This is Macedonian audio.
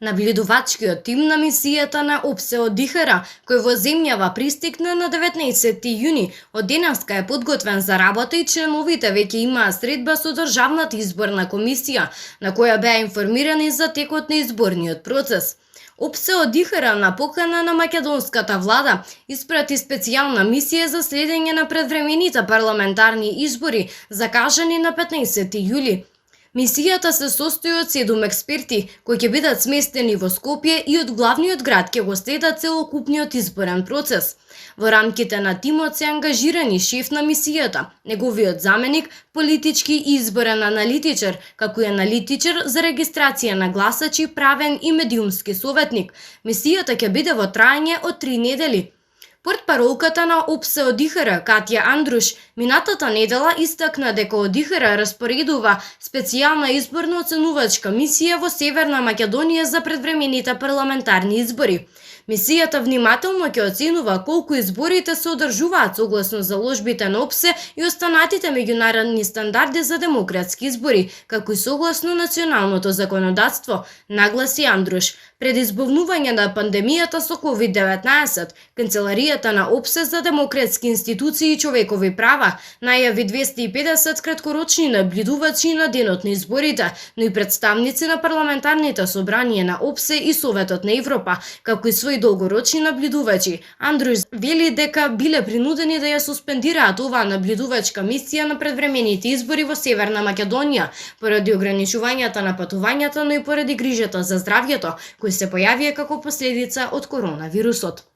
Наблюдувачкиот тим на мисијата на ОПСЕ од ИХР, кој во земјава пристигна на 19 јуни, од денеска е подготвен за работа и членовите веќе имаа средба со Државната изборна комисија, на која беа информирани за текот на изборниот процес. ОПСЕ од ИХР на покана на македонската влада испрати специјална мисија за следење на предвремените парламентарни избори закажани на 15 јули. Мисијата се состои од 7 експерти кои ќе бидат сместени во Скопје и од главниот град ќе го следат целокупниот изборен процес. Во рамките на тимот се ангажирани шеф на мисијата, неговиот заменик, политички и изборен аналитичар, како и аналитичар за регистрација на гласачи, правен и медиумски советник. Мисијата ќе биде во траење од 3 недели. Портпаролката на ОПСЕ од ИХР, Катја Андруш, минатата недела истакна дека од ИХР распоредува специјална изборно оценувачка мисија во Северна Македонија за предвремените парламентарни избори. Мисијата внимателно ќе оценува колку изборите се одржуваат согласно заложбите на ОПСЕ и останатите меѓународни стандарди за демократски избори, како и согласно националното законодавство, нагласи Андруш. Пред избавнување на пандемијата со COVID-19, Канцеларијата на ОПСЕ за демократски институции и човекови права најави 250 краткорочни наблюдувачи на денот на изборите, но и представници на парламентарните собранија на ОПСЕ и Советот на Европа, како и своји долгорочни наблюдувачи. Андруш вели дека биле принудени да ја суспендираат оваа наблюдувачка мисија на предвремените избори во Северна Македонија, поради ограничувањата на патувањата, но и поради грижата за здравјето, кои се појавија како последица од коронавирусот.